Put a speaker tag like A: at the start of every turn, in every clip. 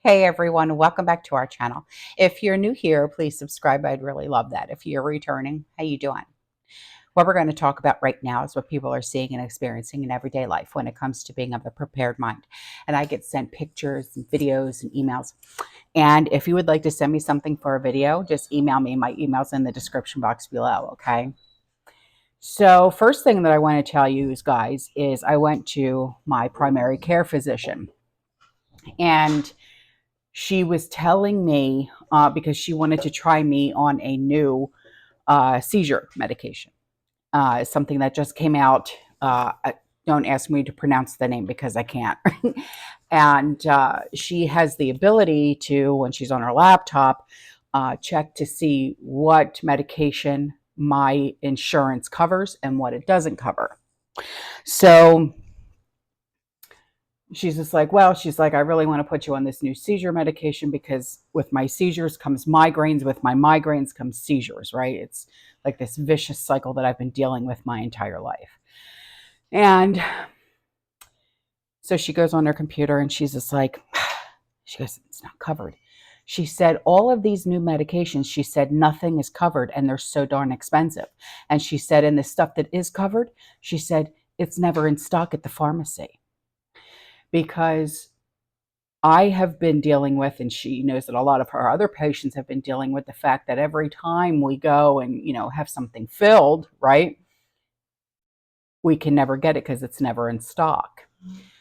A: Hey everyone, welcome back to our channel. If you're new here, please subscribe. I'd really love that. If you're returning, how you doing? What we're going to talk about right now is what people are seeing and experiencing in everyday life when it comes to being of a prepared mind. And I get sent pictures and videos and emails. And if you would like to send me something for a video, just email me. My email's in the description box below, okay? So first thing that I want to tell you guys is I went to my primary care physician, and she was telling me because she wanted to try me on a new seizure medication, something that just came out. Don't ask me to pronounce the name because I can't. And she has the ability to, when she's on her laptop, check to see what medication my insurance covers and what it doesn't cover. So she's just like, well, she's like, I really want to put you on this new seizure medication because with my seizures comes migraines. With my migraines comes seizures, right? It's like this vicious cycle that I've been dealing with my entire life. And so she goes on her computer and she's just like, she goes, it's not covered. She said, all of these new medications, she said, nothing is covered and they're so darn expensive. And she said, and the stuff that is covered, she said, it's never in stock at the pharmacy. Because I have been dealing with, and she knows that a lot of her other patients have been dealing with the fact that every time we go and, have something filled, right, we can never get it because it's never in stock.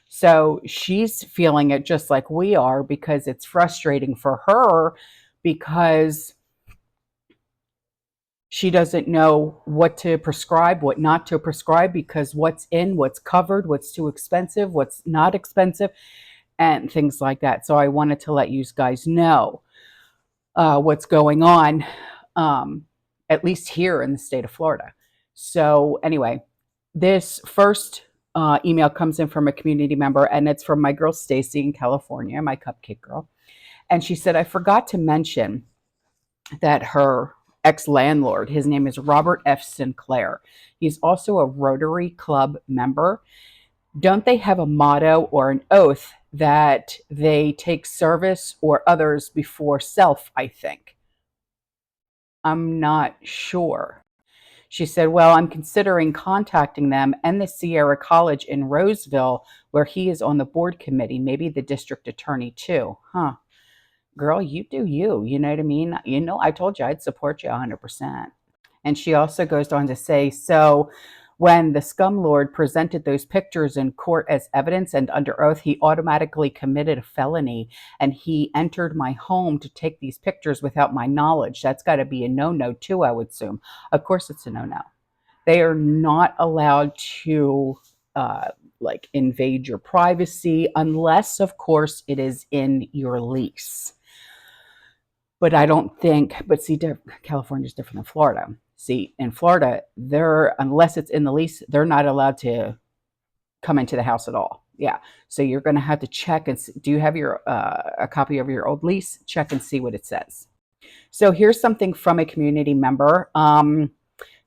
A: So she's feeling it just like we are because it's frustrating for her because she doesn't know what to prescribe, what not to prescribe, because what's in, what's covered, what's too expensive, what's not expensive, and things like that. So I wanted to let you guys know what's going on, at least here in the state of Florida. So anyway, this first email comes in from a community member, and it's from my girl Stacy in California, my cupcake girl. And she said, I forgot to mention that her ex-landlord, his name is Robert F. Sinclair. He's also a Rotary Club member. Don't they have a motto or an oath that they take service or others before self, I think? I'm not sure. She said, well, I'm considering contacting them and the Sierra College in Roseville, where he is on the board committee, maybe the district attorney too. Huh. Girl, you do you. You know what I mean? I told you I'd support you 100%. And she also goes on to say, so when the scum lord presented those pictures in court as evidence and under oath, he automatically committed a felony and he entered my home to take these pictures without my knowledge. That's got to be a no-no too, I would assume. Of course it's a no-no. They are not allowed to invade your privacy unless, of course, it is in your lease. But I don't think, but see, California is different than Florida. See, in Florida, unless it's in the lease, they're not allowed to come into the house at all. Yeah. So you're going to have to check and see, do you have a copy of your old lease? Check and see what it says. So here's something from a community member.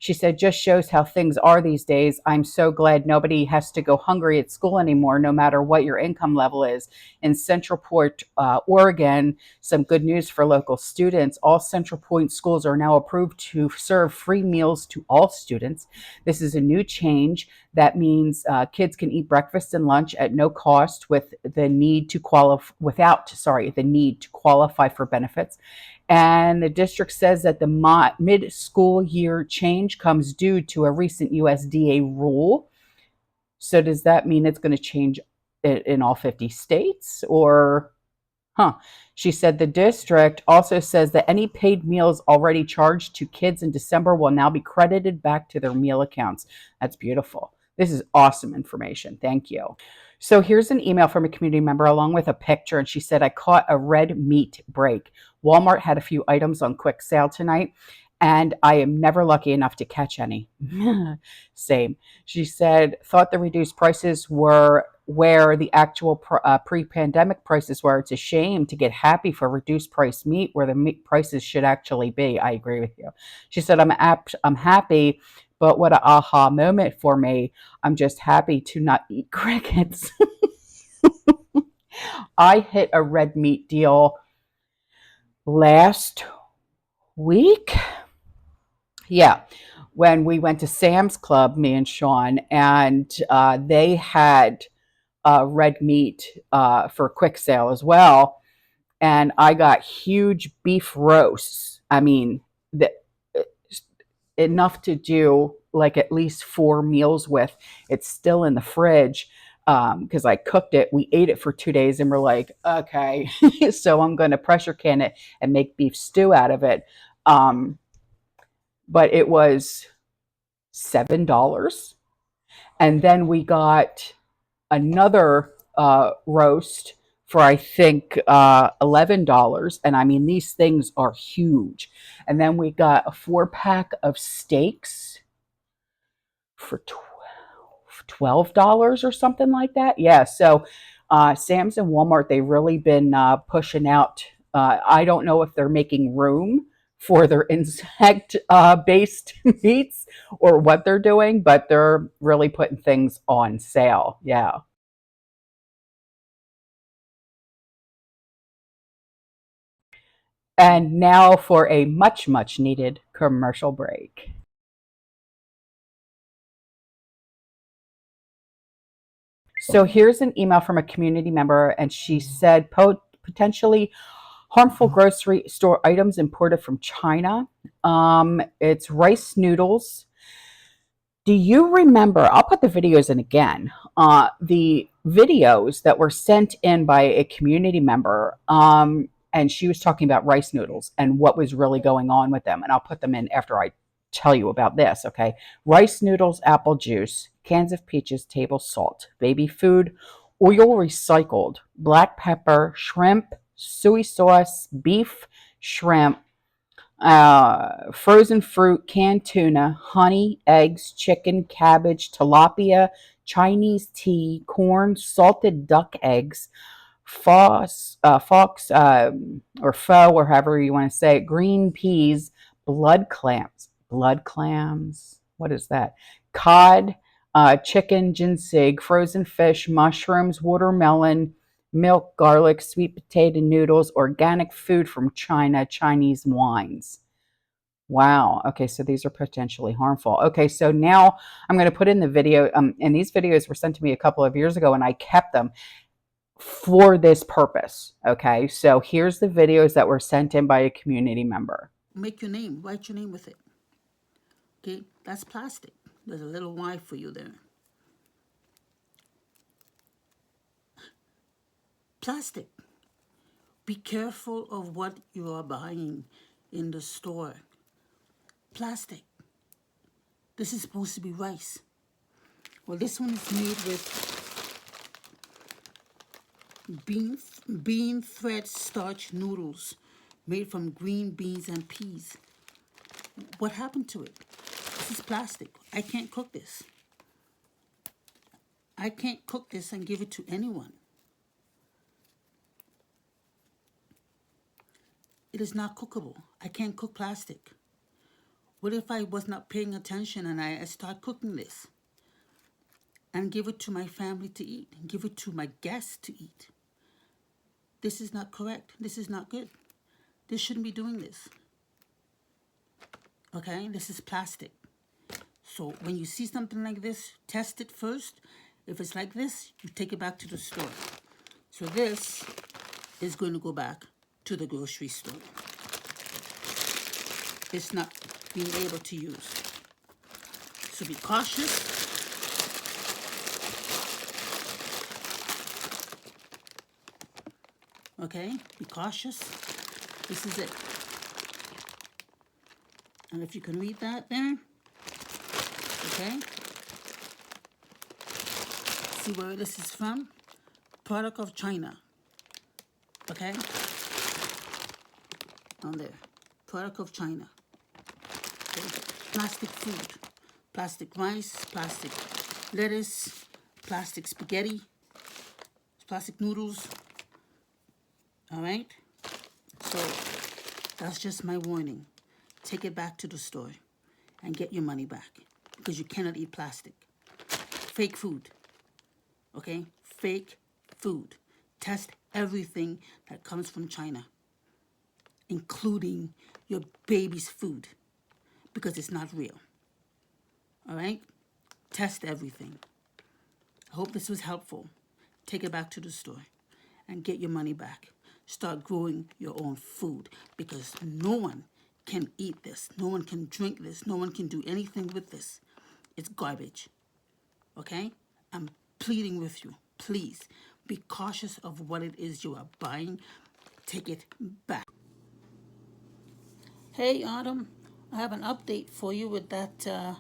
A: She said, just shows how things are these days. I'm so glad nobody has to go hungry at school anymore, no matter what your income level is. In Central Point, Oregon, some good news for local students. All Central Point schools are now approved to serve free meals to all students. This is a new change. That means kids can eat breakfast and lunch at no cost with the need to the need to qualify for benefits. And the district says that the mid-school year change comes due to a recent USDA rule. So does that mean it's going to change in all 50 states or? She said the district also says that any paid meals already charged to kids in December will now be credited back to their meal accounts. That's beautiful. This is awesome information. Thank you. So here's an email from a community member along with a picture. And she said, I caught a red meat break. Walmart had a few items on quick sale tonight, and I am never lucky enough to catch any. Same. She said, thought the reduced prices were where the actual pre-pandemic prices were. It's a shame to get happy for reduced price meat where the meat prices should actually be. I agree with you. She said, I'm happy, but what an aha moment for me. I'm just happy to not eat crickets. I hit a red meat deal last week. Yeah, when we went to Sam's Club, me and Sean, and they had red meat for quick sale as well. And I got huge beef roasts. I mean, the, enough to do like at least 4 meals with. It's still in the fridge because I cooked it. We ate it for 2 days and we're like, okay, so I'm going to pressure can it and make beef stew out of it. Um, but it was $7. And then we got another roast for I think $11. And I mean, these things are huge. And then we got a 4-pack of steaks for $12 or something like that. Yeah. So Sam's and Walmart, they've really been pushing out. I don't know if they're making room for their insect based meats or what they're doing, but they're really putting things on sale. Yeah. And now for a much, much needed commercial break. So here's an email from a community member, and she said potentially harmful grocery store items imported from China. It's rice noodles. Do you remember? I'll put the videos in again. The videos that were sent in by a community member, and she was talking about rice noodles and what was really going on with them. And I'll put them in after I tell you about this. Okay, rice noodles, apple juice, cans of peaches, table salt, baby food, oil recycled, black pepper, shrimp, soy sauce, beef, shrimp, frozen fruit, canned tuna, honey, eggs, chicken, cabbage, tilapia, Chinese tea, corn, salted duck eggs, fox, or pho, or however you want to say it, green peas, blood clams. What is that? Cod, chicken, ginseng, frozen fish, mushrooms, watermelon, milk, garlic, sweet potato noodles, organic food from China, Chinese wines. Wow. Okay, so these are potentially harmful. Okay, so now I'm going to put in the video. And these videos were sent to me a couple of years ago, and I kept them for this purpose. Okay, so here's the videos that were sent in by a community member.
B: Make your name, write your name with it. Okay, that's plastic. There's a little Y for you there. Plastic. Be careful of what you are buying in the store. Plastic. This is supposed to be rice. Well, this one is made with bean thread starch noodles made from green beans and peas. What happened to it? This is plastic. I can't cook this. I can't cook this and give it to anyone. It is not cookable. I can't cook plastic. What if I was not paying attention and I start cooking this and give it to my family to eat, and give it to my guests to eat? This is not correct. This is not good. This shouldn't be doing this. Okay, this is plastic. So when you see something like this, test it first. If it's like this, you take it back to the store. So this is going to go back to the grocery store. It's not being able to use. So be cautious. Okay, be cautious. This is it. And if you can read that there, okay. See where this is from? Product of China. Okay? On there. Product of China. Okay. Plastic food. Plastic rice, plastic lettuce, plastic spaghetti, plastic noodles. All right? So that's just my warning. Take it back to the store and get your money back because you cannot eat plastic. Fake food. Okay? Fake food. Test everything that comes from China, including your baby's food, because it's not real. All right? Test everything. I hope this was helpful. Take it back to the store and get your money back. Start growing your own food, because no one can eat this. No one can drink this. No one can do anything with this. It's garbage. Okay? I'm pleading with you. Please be cautious of what it is you are buying. Take it back. Hey, Autumn. I have an update for you with that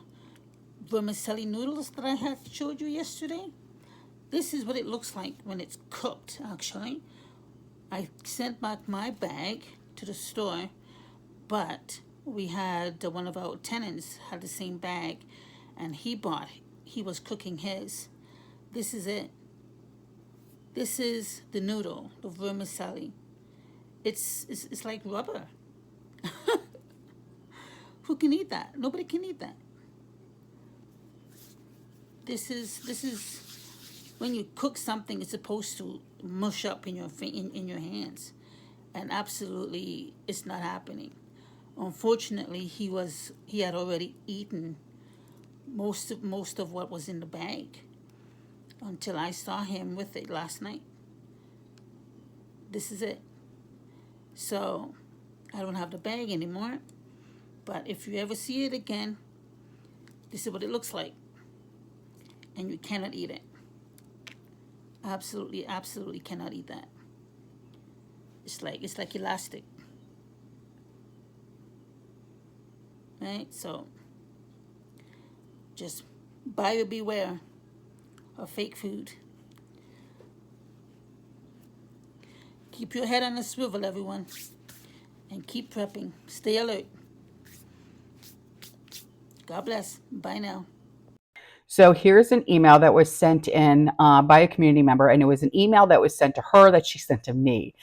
B: vermicelli noodles that I had showed you yesterday. This is what it looks like when it's cooked, actually. I sent back my bag to the store, but we had one of our tenants had the same bag, and he was cooking his. This is it. This is the noodle, the vermicelli. It's like rubber. Who can eat that? Nobody can eat that. This is when you cook something, it's supposed to mush up in your hands, and absolutely, it's not happening. Unfortunately, he had already eaten most of what was in the bag until I saw him with it last night. This is it. So I don't have the bag anymore, but if you ever see it again, this is what it looks like, and you cannot eat it. Absolutely, absolutely cannot eat that. It's like elastic. Right? So just buyer beware of fake food. Keep your head on a swivel, everyone, and keep prepping. Stay alert. God bless. Bye now.
A: So here's an email that was sent in by a community member, and it was an email that was sent to her that she sent to me.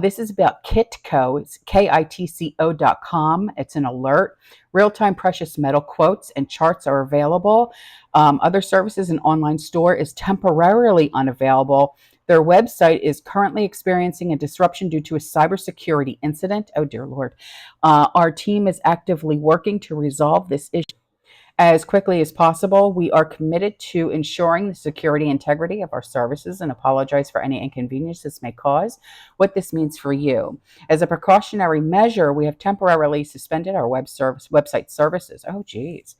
A: This is about Kitco. It's kitco.com. It's an alert. Real-time precious metal quotes and charts are available. Other services and online store is temporarily unavailable. Their website is currently experiencing a disruption due to a cybersecurity incident. Oh, dear Lord. Our team is actively working to resolve this issue as quickly as possible. We are committed to ensuring the security and integrity of our services and apologize for any inconvenience this may cause. What this means for you. As a precautionary measure, we have temporarily suspended our website services. Oh, geez.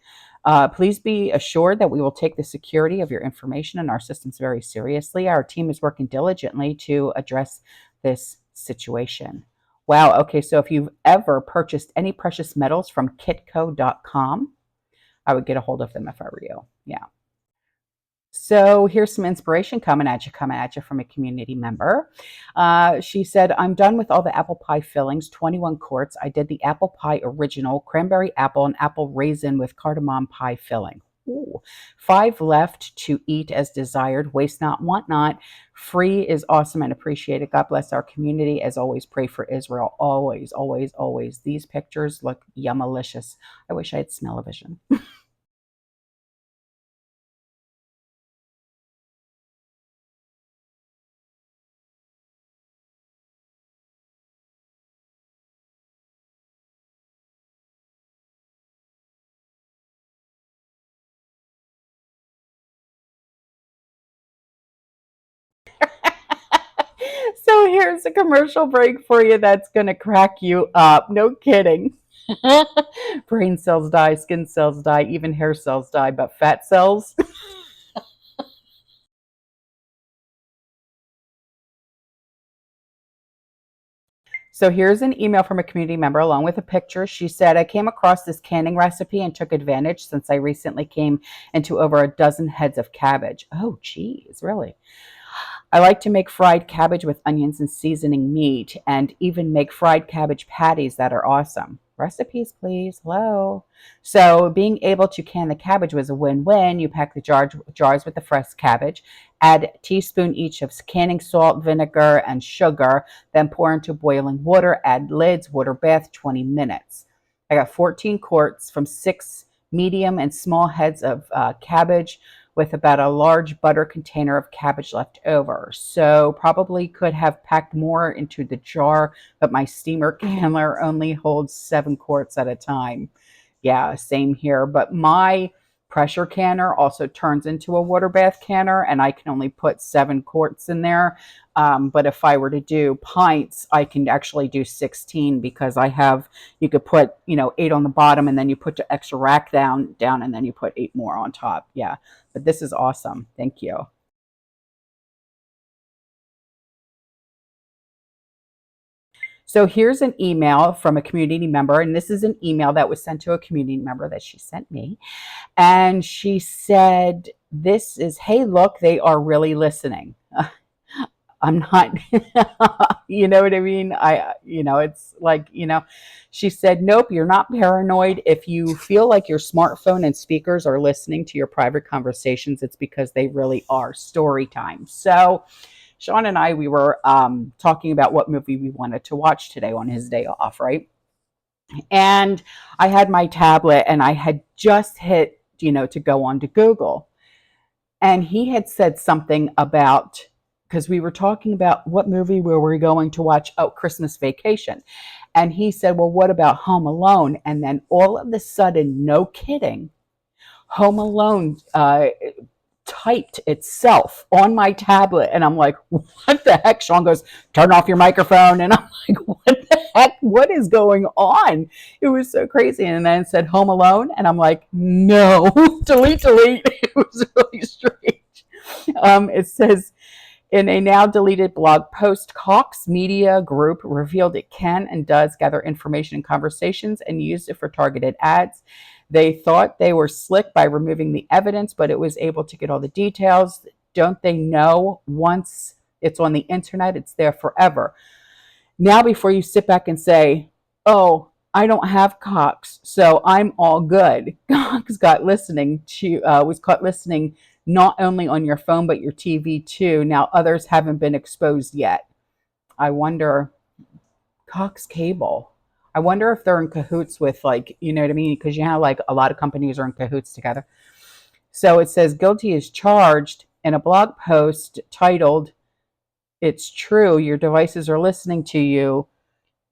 A: Please be assured that we will take the security of your information and our systems very seriously. Our team is working diligently to address this situation. Wow. Okay. So if you've ever purchased any precious metals from kitco.com, I would get a hold of them if I were you. Yeah. So here's some inspiration coming at you from a community member. She said, I'm done with all the apple pie fillings, 21 quarts. I did the apple pie original, cranberry apple, and apple raisin with cardamom pie filling. Ooh. 5 left to eat as desired. Waste not, want not. Free is awesome and appreciated. God bless our community. As always, pray for Israel. Always, always, always. These pictures look yummalicious. I wish I had smell-o-vision. So here's a commercial break for you that's going to crack you up. No kidding. Brain cells die, skin cells die, even hair cells die, but fat cells. So here's an email from a community member along with a picture. She said, I came across this canning recipe and took advantage since I recently came into over a dozen heads of cabbage. Oh, geez, really? I like to make fried cabbage with onions and seasoning meat, and even make fried cabbage patties that are awesome. Recipes, please. Hello. So being able to can the cabbage was a win-win. You pack the jars with the fresh cabbage, add a teaspoon each of canning salt, vinegar, and sugar, then pour into boiling water, add lids, water bath, 20 minutes. I got 14 quarts from 6 medium and small heads of cabbage with about a large butter container of cabbage left over. So probably could have packed more into the jar, but my steamer candler only holds 7 quarts at a time. Yeah, same here. But my pressure canner also turns into a water bath canner, and I can only put 7 quarts in there. But if I were to do pints, I can actually do 16 because I have, you could put, 8 on the bottom and then you put the extra rack down, and then you put 8 more on top. Yeah, but this is awesome. Thank you. So here's an email from a community member, and this is an email that was sent to a community member that she sent me. And she said, this is, hey, look, they are really listening. I'm not, you know what I mean? It's like, she said, nope, you're not paranoid. If you feel like your smartphone and speakers are listening to your private conversations, it's because they really are. Story time. So Sean and I, we were talking about what movie we wanted to watch today on his day off, right? And I had my tablet and I had just hit, to go on to Google. And he had said something about, because we were talking about what movie were we going to watch? Oh, Christmas Vacation. And he said, well, what about Home Alone? And then all of a sudden, no kidding, Home Alone typed itself on my tablet. And I'm like, what the heck? Sean goes, turn off your microphone. And I'm like, what the heck? What is going on? It was so crazy. And then it said Home Alone. And I'm like, no, delete. It was really strange. It says, in a now deleted blog post, Cox Media Group revealed it can and does gather information in conversations and use it for targeted ads. They thought they were slick by removing the evidence, but it was able to get all the details. Don't they know once it's on the internet, it's there forever? Now, before you sit back and say, oh, I don't have Cox, so I'm all good. Cox was caught listening not only on your phone, but your TV too. Now, others haven't been exposed yet. I wonder, Cox Cable. I wonder if they're in cahoots with, like, you know what I mean? Because like a lot of companies are in cahoots together. So it says guilty is charged in a blog post titled, "It's true, your devices are listening to you."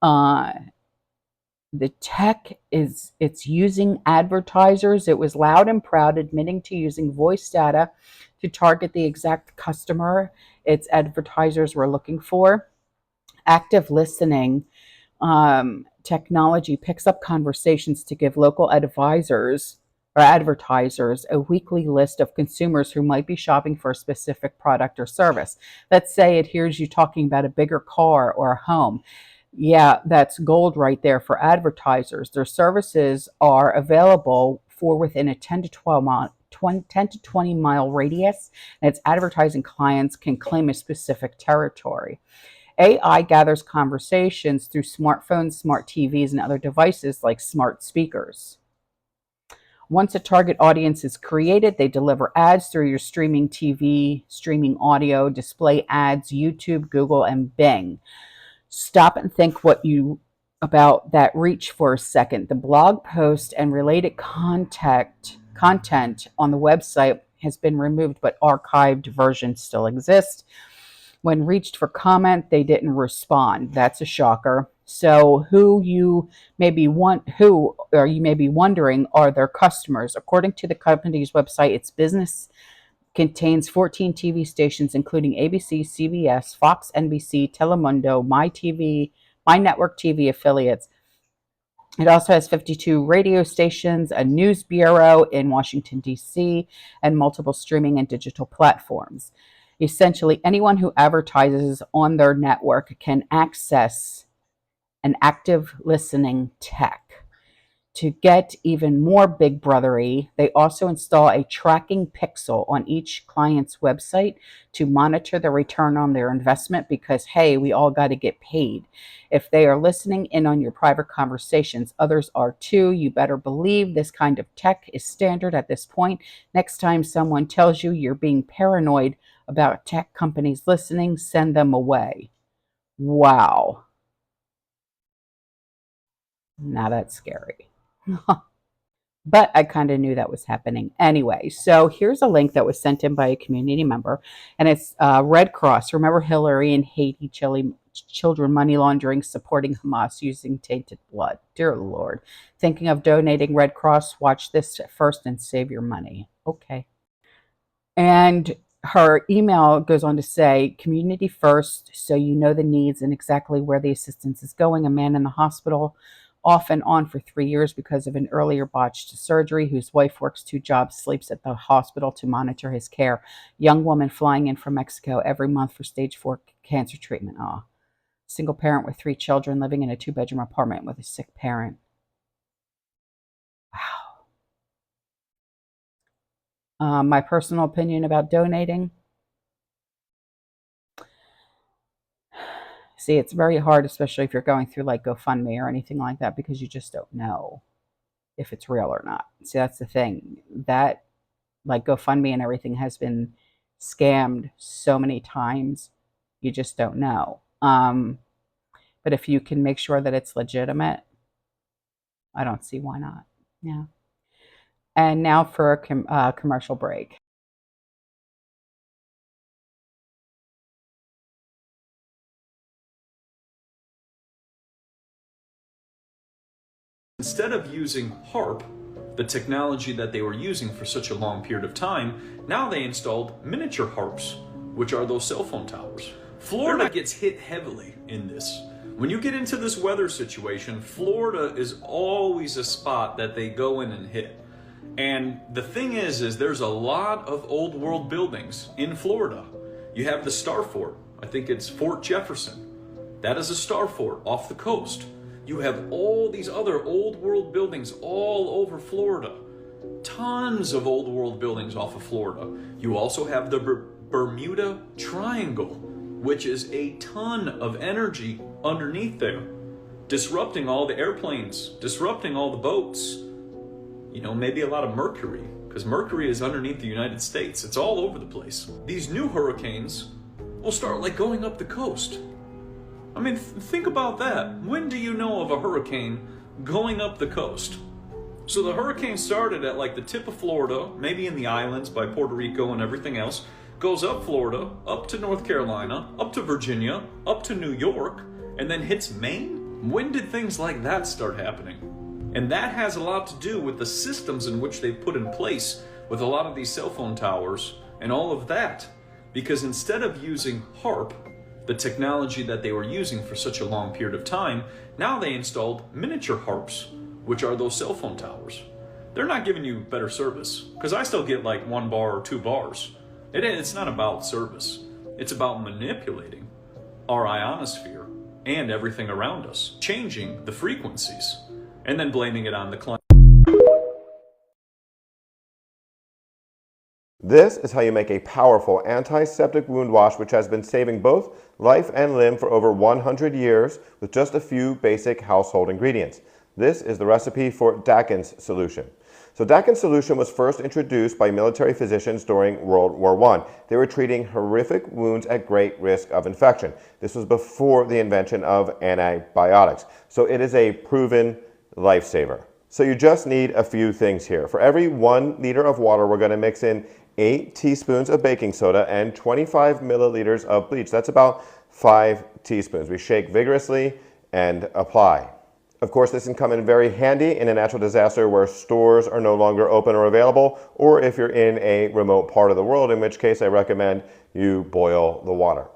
A: Uh, the tech it's using advertisers. It was loud and proud, admitting to using voice data to target the exact customer its advertisers were looking for. Active listening technology picks up conversations to give local advisors or advertisers a weekly list of consumers who might be shopping for a specific product or service. Let's say it hears you talking about a bigger car or a home. Yeah, that's gold right there for advertisers. Their services are available for within a 10 to 12 mile 10 to 20 mile radius, and its advertising clients can claim a specific territory. AI gathers conversations through smartphones, smart TVs, and other devices like smart speakers. Once a target audience is created, they deliver ads through your streaming TV, streaming audio, display ads, YouTube, Google, and Bing. Stop and think about that reach for a second. The blog post and related content on the website has been removed, but archived versions still exist. When reached for comment, they didn't respond. That's a shocker. So who you may be wondering are their customers. According to the company's website, its business contains 14 TV stations, including ABC, CBS, Fox, NBC, Telemundo, My Network TV affiliates. It also has 52 radio stations, a news bureau in Washington, D.C., and multiple streaming and digital platforms. Essentially, anyone who advertises on their network can access an active listening tech. To get even more big brothery, they also install a tracking pixel on each client's website to monitor the return on their investment because, hey, we all got to get paid. If they are listening in on your private conversations, others are too. You better believe this kind of tech is standard at this point. Next time someone tells you you're being paranoid about tech companies listening, send them away. Wow. Now that's scary. but I kind of knew that was happening anyway. So here's a link that was sent in by a community member, and it's Red Cross. Remember Hillary and Haiti children money laundering, supporting Hamas using tainted blood. Dear Lord. Thinking of donating Red Cross? Watch this first and save your money. Okay. And her email goes on to say, community first, so you know the needs and exactly where the assistance is going. A man in the hospital, off and on for 3 years because of an earlier botched surgery, whose wife works 2 jobs, sleeps at the hospital to monitor his care. Young woman flying in from Mexico every month for stage 4 cancer treatment. Ah, single parent with 3 children living in a 2-bedroom apartment with a sick parent. Wow. My personal opinion about donating. See, it's very hard, especially if you're going through like GoFundMe or anything like that, because you just don't know if it's real or not. See, that's the thing. That, like GoFundMe and everything, has been scammed so many times, you just don't know. But if you can make sure that it's legitimate, I don't see why not. Yeah. And now for a commercial break.
C: Instead of using HARP, the technology that they were using for such a long period of time, now they installed miniature HARPs, which are those cell phone towers. Florida gets hit heavily in this. When you get into this weather situation, Florida is always a spot that they go in and hit. And the thing is there's a lot of old world buildings in Florida. You have the Star Fort. I think it's Fort Jefferson. That is a Star Fort off the coast. You have all these other old world buildings all over Florida. Tons of old world buildings off of Florida. You also have the Bermuda Triangle, which is a ton of energy underneath there, disrupting all the airplanes, disrupting all the boats. You know, maybe a lot of mercury, because mercury is underneath the United States. It's all over the place. These new hurricanes will start like going up the coast. I mean, think about that. When do you know of a hurricane going up the coast? So the hurricane started at like the tip of Florida, maybe in the islands by Puerto Rico and everything else, goes up Florida, up to North Carolina, up to Virginia, up to New York, and then hits Maine? When did things like that start happening? And that has a lot to do with the systems in which they put in place with a lot of these cell phone towers and all of that. Because instead of using HARP, the technology that they were using for such a long period of time, now they installed miniature HARPs, which are those cell phone towers. They're not giving you better service, because I still get like 1 bar or 2 bars. It's not about service. It's about manipulating our ionosphere and everything around us, changing the frequencies, and then blaming it on the climate.
D: This is how you make a powerful antiseptic wound wash which has been saving both life and limb for over 100 years with just a few basic household ingredients. This is the recipe for Dakin's solution. So Dakin's solution was first introduced by military physicians during World War I. They were treating horrific wounds at great risk of infection. This was before the invention of antibiotics. So it is a proven lifesaver. So you just need a few things here. For every 1 liter of water, we're going to mix in 8 teaspoons of baking soda and 25 milliliters of bleach. That's about 5 teaspoons. We shake vigorously and apply. Of course, this can come in very handy in a natural disaster where stores are no longer open or available, or if you're in a remote part of the world, in which case I recommend you boil the water.